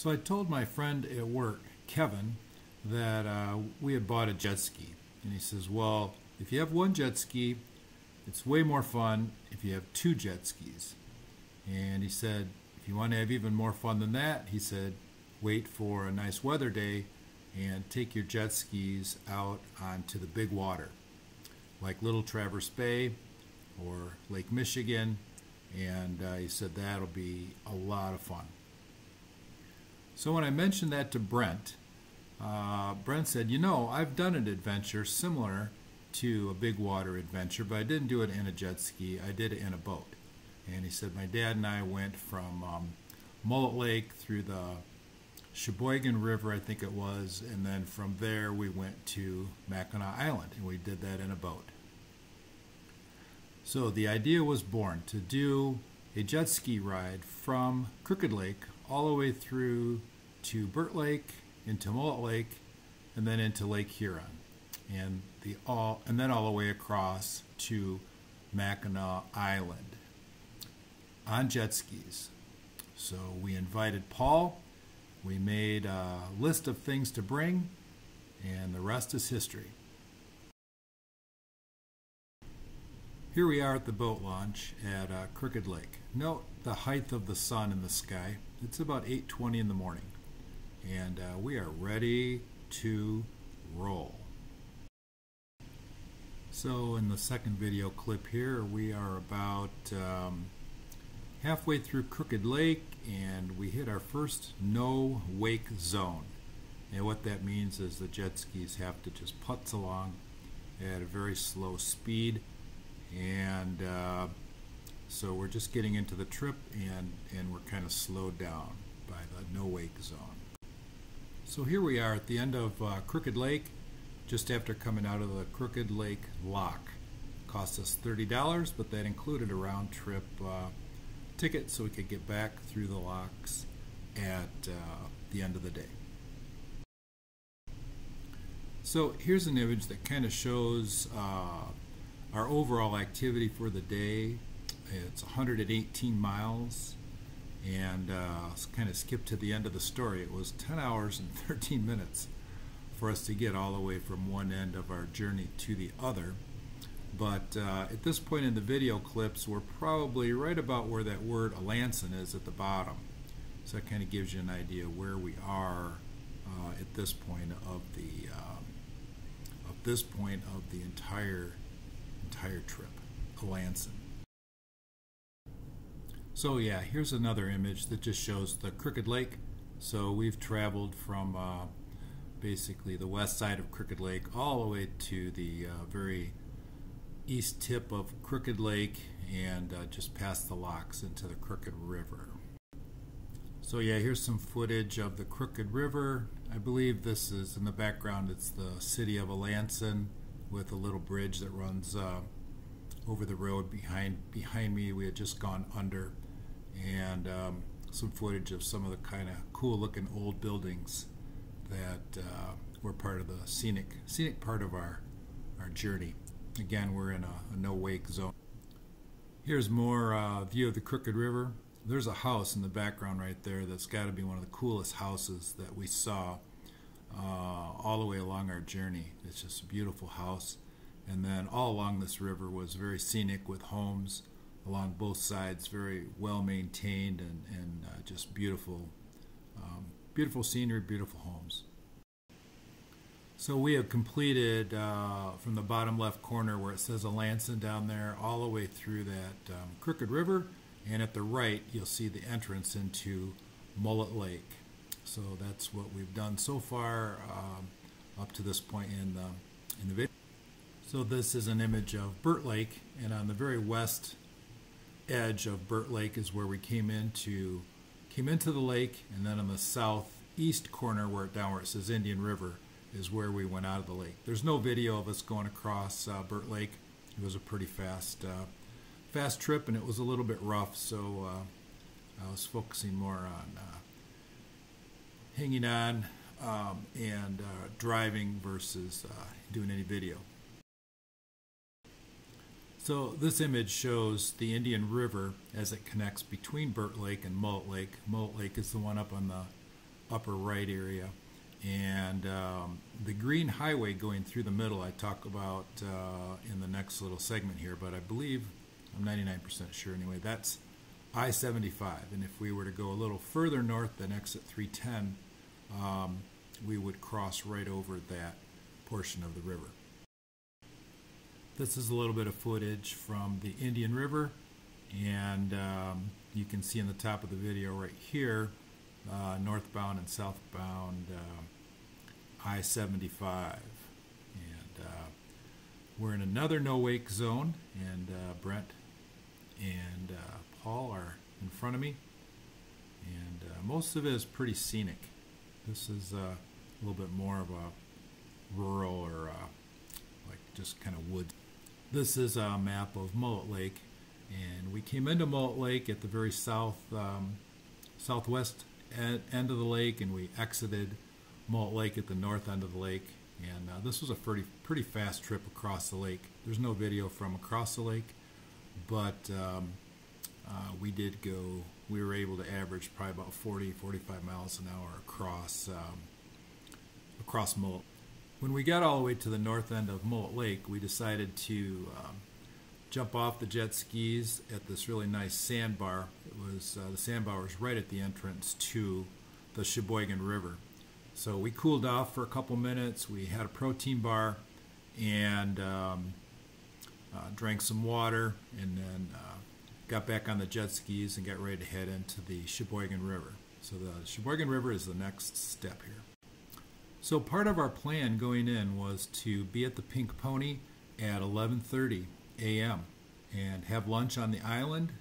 So I told my friend at work, Kevin, that we had bought a jet ski. And he says, well, if you have one jet ski, it's way more fun if you have two jet skis. And he said, if you want to have even more fun than that, he said, wait for a nice weather day and take your jet skis out onto the big water, like Little Traverse Bay or Lake Michigan. And he said that'll be a lot of fun. So when I mentioned that to Brent, Brent said, you know, I've done an adventure similar to a big water adventure, but I didn't do it in a jet ski. I did it in a boat. And he said, my dad and I went from Mullet Lake through the Sheboygan River, I think it was, and then from there we went to Mackinac Island, and we did that in a boat. So the idea was born to do a jet ski ride from Crooked Lake all the way through to Burt Lake, into Mullet Lake, and then into Lake Huron, and then all the way across to Mackinac Island on jet skis. So we invited Paul. We made a list of things to bring, and the rest is history. Here we are at the boat launch at Crooked Lake. Note the height of the sun in the sky. It's about 8:20 in the morning, and we are ready to roll. So in the second video clip here, we are about halfway through Crooked Lake, and we hit our first no wake zone. And what that means is the jet skis have to just putz along at a very slow speed. And so we're just getting into the trip, and we're kind of slowed down by the no wake zone. So here we are at the end of Crooked Lake, just after coming out of the Crooked Lake Lock. Cost us $30, but that included a round trip ticket so we could get back through the locks at the end of the day. So here's an image that kind of shows our overall activity for the day. It's 118 miles, and kind of skip to the end of the story. It was 10 hours and 13 minutes for us to get all the way from one end of our journey to the other. But at this point in the video clips, we're probably right about where that word Alanson is at the bottom. So that kind of gives you an idea where we are at this point of the entire trip, Alanson. So yeah, here's another image that just shows the Crooked Lake. So we've traveled from basically the west side of Crooked Lake all the way to the very east tip of Crooked Lake, and just past the locks into the Crooked River. So yeah, here's some footage of the Crooked River. I believe this is in the background. It's the city of Alanson with a little bridge that runs over the road behind me. We had just gone under, and some footage of some of the kind of cool looking old buildings that were part of the scenic part of our journey. Again, we're in a no wake zone. Here's more view of the Crooked River. There's a house in the background right there that's got to be one of the coolest houses that we saw all the way along our journey. It's just a beautiful house. And then all along this river was very scenic with homes along both sides, very well maintained, and just beautiful, beautiful scenery, beautiful homes. So we have completed from the bottom left corner where it says Alanson down there all the way through that Crooked River, and at the right you'll see the entrance into Mullet Lake. So that's what we've done so far up to this point in the video. So this is an image of Burt Lake, and on the very west edge of Burt Lake is where we came into the lake, and then on the southeast corner where it says Indian River is where we went out of the lake. There's no video of us going across Burt Lake. It was a pretty fast trip, and it was a little bit rough, so I was focusing more on hanging on and driving versus doing any video. So this image shows the Indian River as it connects between Burt Lake and Mullet Lake. Mullet Lake is the one up on upper right area. And the green highway going through the middle I talk about in the next little segment here, but I believe, I'm 99% sure anyway, that's I-75. And if we were to go a little further north than exit 310, we would cross right over that portion of the river. This is a little bit of footage from the Indian River, and you can see in the top of the video right here, northbound and southbound I-75. And we're in another no-wake zone, and Brent and Paul are in front of me, and most of it is pretty scenic. This is a little bit more of a rural or like just kind of woods. This is a map of Mullet Lake, and we came into Mullet Lake at the very southwest end of the lake, and we exited Mullet Lake at the north end of the lake. And this was a pretty fast trip across the lake. There's no video from across the lake, but we were able to average probably about 40-45 miles an hour across Mullet. When we got all the way to the north end of Mullet Lake, we decided to jump off the jet skis at this really nice sandbar. It was the sandbar was right at the entrance to the Sheboygan River. So we cooled off for a couple minutes. We had a protein bar and drank some water, and then got back on the jet skis and got ready to head into the Sheboygan River. So the Sheboygan River is the next step here. So part of our plan going in was to be at the Pink Pony at 11:30 a.m. and have lunch on the island,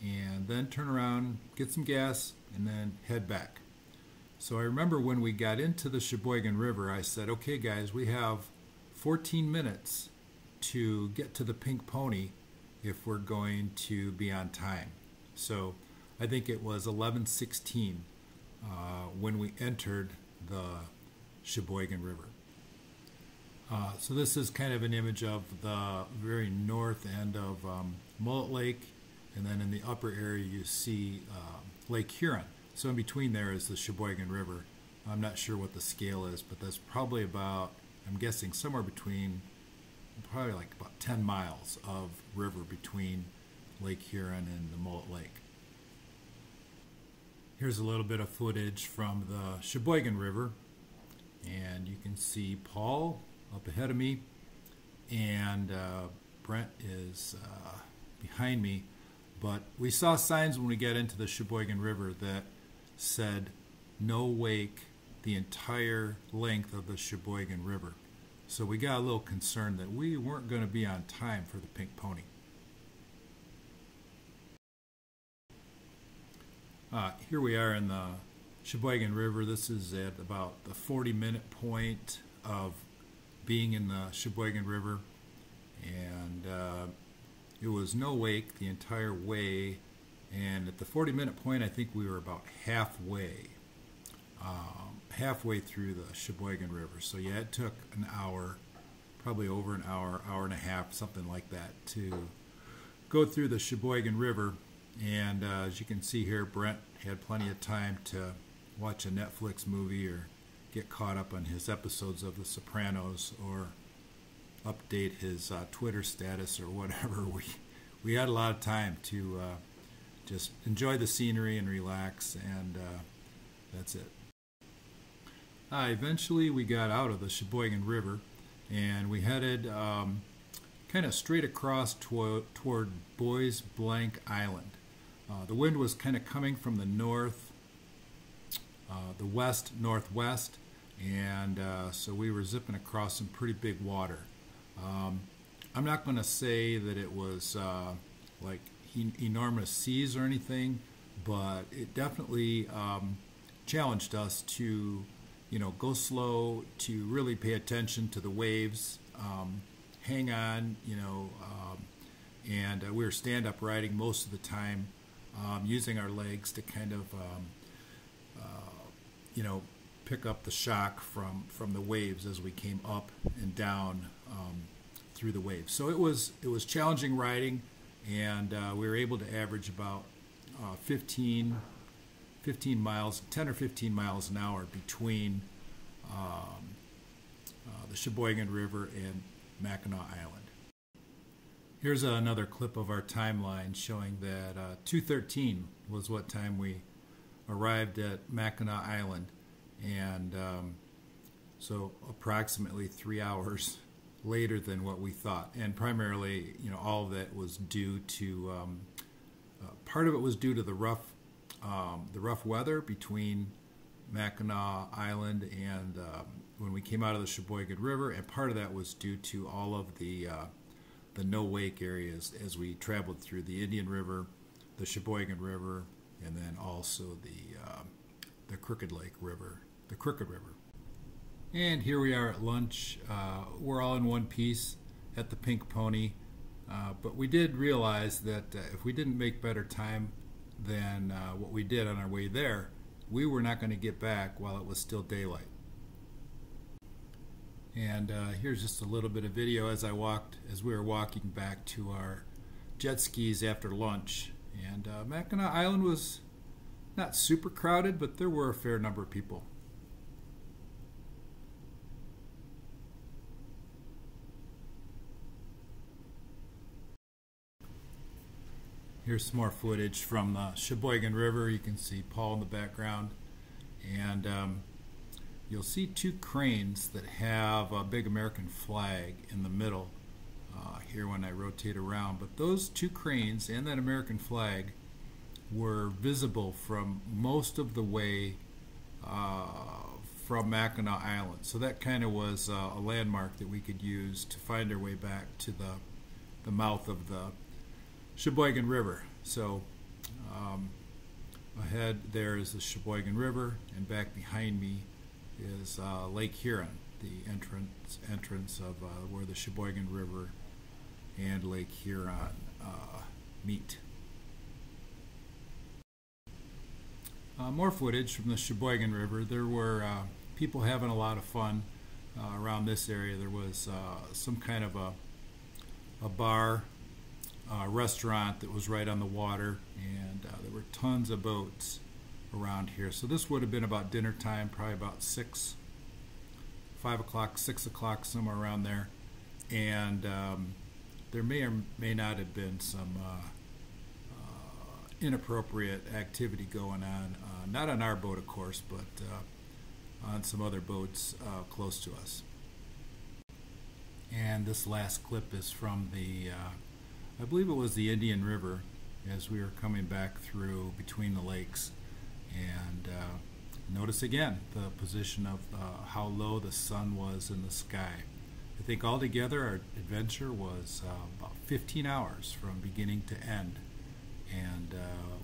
and then turn around, get some gas, and then head back. So I remember when we got into the Sheboygan River, I said, okay guys, we have 14 minutes to get to the Pink Pony if we're going to be on time. So I think it was 11:16 when we entered the Sheboygan River. So this is kind of an image of the very north end of Mullet Lake, and then in the upper area you see Lake Huron. So in between there is the Sheboygan River. I'm not sure what the scale is, but that's probably about, I'm guessing somewhere between, probably like about 10 miles of river between Lake Huron and the Mullet Lake. Here's a little bit of footage from the Sheboygan River, and you can see Paul up ahead of me, and Brent is behind me. But we saw signs when we got into the Sheboygan River that said no wake the entire length of the Sheboygan River. So we got a little concerned that we weren't going to be on time for the Pink Pony. Here we are in the Sheboygan River. This is at about the 40-minute point of being in the Sheboygan River, and it was no wake the entire way, and at the 40-minute point I think we were about halfway through the Sheboygan River. So yeah, it took an hour, probably over an hour, hour and a half, something like that, to go through the Sheboygan River. And as you can see here, Brent had plenty of time to watch a Netflix movie or get caught up on his episodes of The Sopranos or update his Twitter status or whatever. We had a lot of time to just enjoy the scenery and relax, and that's it. Eventually we got out of the Sheboygan River, and we headed kind of straight across toward Bois Blanc Island. The wind was kind of coming from the north, the west-northwest, and so we were zipping across some pretty big water. I'm not going to say that it was like enormous seas or anything, but it definitely challenged us to, go slow, to really pay attention to the waves, hang on, and we were stand-up riding most of the time, using our legs to kind of, pick up the shock from the waves as we came up and down through the waves. So it was challenging riding, and we were able to average about 15 15 miles, 10 or 15 miles an hour between the Sheboygan River and Mackinac Island. Here's another clip of our timeline showing that 2:13 was what time we arrived at Mackinac Island, and so approximately 3 hours later than what we thought. And primarily, all of that was due to part of it was due to the rough weather between Mackinac Island and when we came out of the Sheboygan River, and part of that was due to all of the no-wake areas as we traveled through the Indian River, the Sheboygan River, and then also the Crooked Lake River, the Crooked River. And here we are at lunch. We're all in one piece at the Pink Pony, but we did realize that if we didn't make better time than what we did on our way there, we were not going to get back while it was still daylight. And here's just a little bit of video as we were walking back to our jet skis after lunch. And Mackinac Island was not super crowded, but there were a fair number of people. Here's some more footage from the Sheboygan River. You can see Paul in the background, and you'll see two cranes that have a big American flag in the middle here when I rotate around. But those two cranes and that American flag were visible from most of the way from Mackinac Island. So that kind of was a landmark that we could use to find our way back to the mouth of the Sheboygan River. So ahead there is the Sheboygan River, and back behind me is Lake Huron, the entrance of where the Sheboygan River and Lake Huron meet. More footage from the Sheboygan River. There were people having a lot of fun around this area. There was some kind of a bar, restaurant that was right on the water, and there were tons of boats around here. So this would have been about dinner time, probably about 5 o'clock, 6 o'clock, somewhere around there. And there may or may not have been some inappropriate activity going on, not on our boat, of course, but on some other boats close to us. And this last clip is from the I believe it was the Indian River, as we were coming back through between the lakes. And notice again the position of how low the sun was in the sky. I think altogether our adventure was about 15 hours from beginning to end. And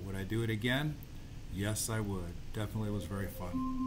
would I do it again? Yes, I would. Definitely was very fun.